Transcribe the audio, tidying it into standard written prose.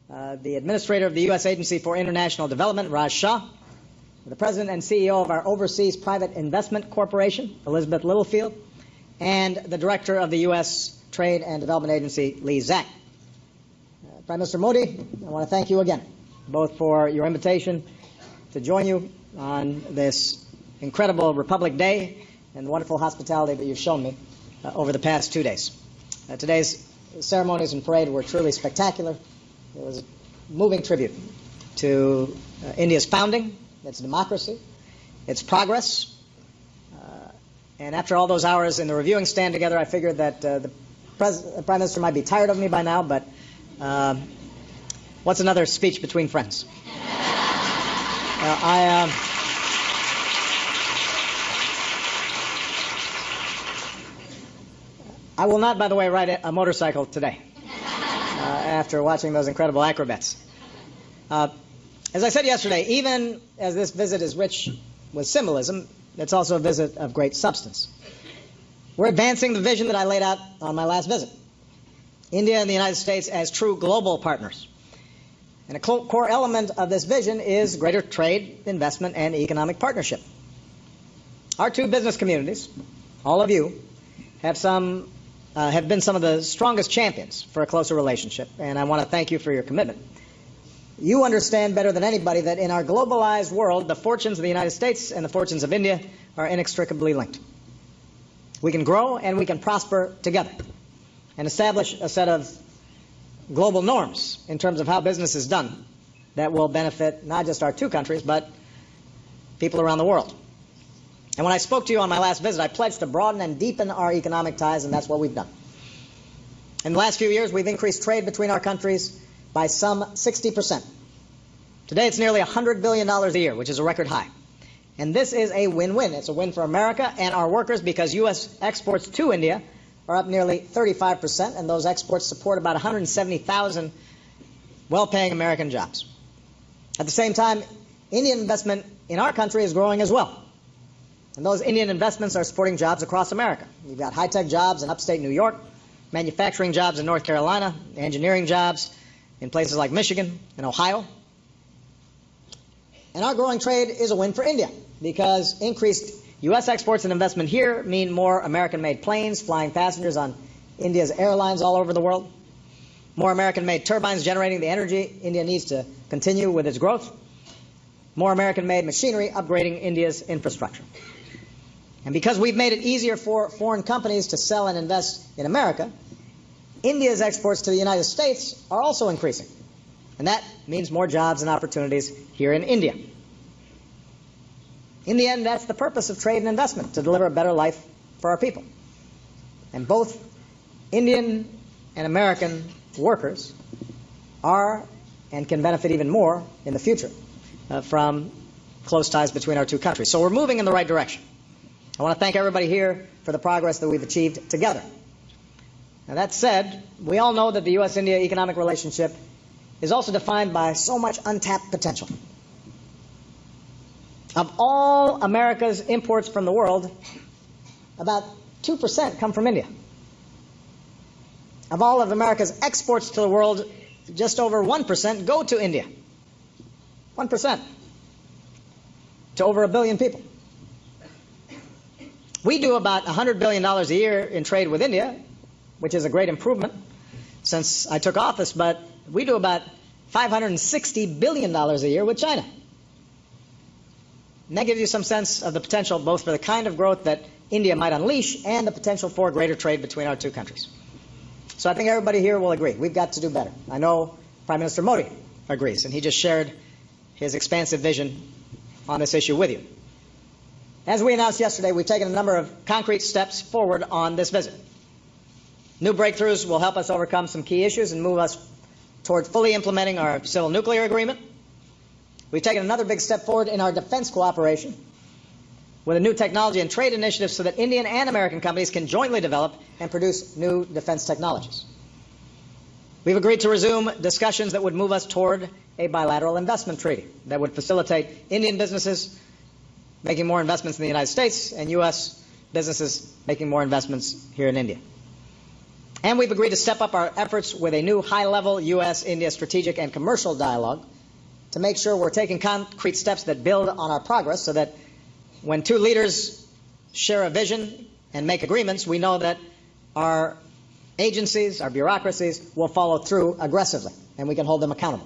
the Administrator of the U.S. Agency for International Development, Raj Shah, the President and CEO of our Overseas Private Investment Corporation, Elizabeth Littlefield, and the Director of the U.S. Trade and Development Agency, Lee Zhang. Prime Minister Modi, I want to thank you again, both for your invitation to join you on this incredible Republic Day and the wonderful hospitality that you've shown me over the past 2 days. Today's ceremonies and parade were truly spectacular. It was a moving tribute to India's founding, its democracy, its progress. And after all those hours in the reviewing stand together, I figured that the Prime Minister might be tired of me by now, but what's another speech between friends? I will not, by the way, ride a motorcycle today after watching those incredible acrobats. As I said yesterday, even as this visit is rich with symbolism, it's also a visit of great substance. We're advancing the vision that I laid out on my last visit. India and the United States as true global partners. And a core element of this vision is greater trade, investment, and economic partnership. Our two business communities, all of you, have been some of the strongest champions for a closer relationship, and I want to thank you for your commitment. You understand better than anybody that in our globalized world, the fortunes of the United States and the fortunes of India are inextricably linked. We can grow and we can prosper together and establish a set of global norms in terms of how business is done that will benefit not just our two countries, but people around the world. And when I spoke to you on my last visit, I pledged to broaden and deepen our economic ties, and that's what we've done. In the last few years, we've increased trade between our countries by some 60%. Today, it's nearly $100 billion a year, which is a record high. And this is a win-win. It's a win for America and our workers because U.S. exports to India are up nearly 35%, and those exports support about 170,000 well-paying American jobs. At the same time, Indian investment in our country is growing as well. And those Indian investments are supporting jobs across America. We've got high-tech jobs in upstate New York, manufacturing jobs in North Carolina, engineering jobs in places like Michigan and Ohio. And our growing trade is a win for India because increased U.S. exports and investment here mean more American-made planes flying passengers on India's airlines all over the world, more American-made turbines generating the energy India needs to continue with its growth, more American-made machinery upgrading India's infrastructure. And because we've made it easier for foreign companies to sell and invest in America, India's exports to the United States are also increasing. And that means more jobs and opportunities here in India. In the end, that's the purpose of trade and investment, to deliver a better life for our people. And both Indian and American workers are and can benefit even more in the future from close ties between our two countries. So we're moving in the right direction. I want to thank everybody here for the progress that we've achieved together. Now, that said, we all know that the U.S.-India economic relationship is also defined by so much untapped potential. Of all America's imports from the world, about 2% come from India. Of all of America's exports to the world, just over 1% go to India. 1%. To over 1 billion people. We do about $100 billion a year in trade with India, which is a great improvement since I took office, but we do about $560 billion a year with China. And that gives you some sense of the potential both for the kind of growth that India might unleash and the potential for greater trade between our two countries. So I think everybody here will agree. We've got to do better. I know Prime Minister Modi agrees, and he just shared his expansive vision on this issue with you. As we announced yesterday, we've taken a number of concrete steps forward on this visit. New breakthroughs will help us overcome some key issues and move us toward fully implementing our civil nuclear agreement. We've taken another big step forward in our defense cooperation with a new technology and trade initiative so that Indian and American companies can jointly develop and produce new defense technologies. We've agreed to resume discussions that would move us toward a bilateral investment treaty that would facilitate Indian businesses making more investments in the United States and U.S. businesses making more investments here in India. And we've agreed to step up our efforts with a new high-level U.S.-India strategic and commercial dialogue to make sure we're taking concrete steps that build on our progress so that when two leaders share a vision and make agreements, we know that our agencies, our bureaucracies, will follow through aggressively, and we can hold them accountable.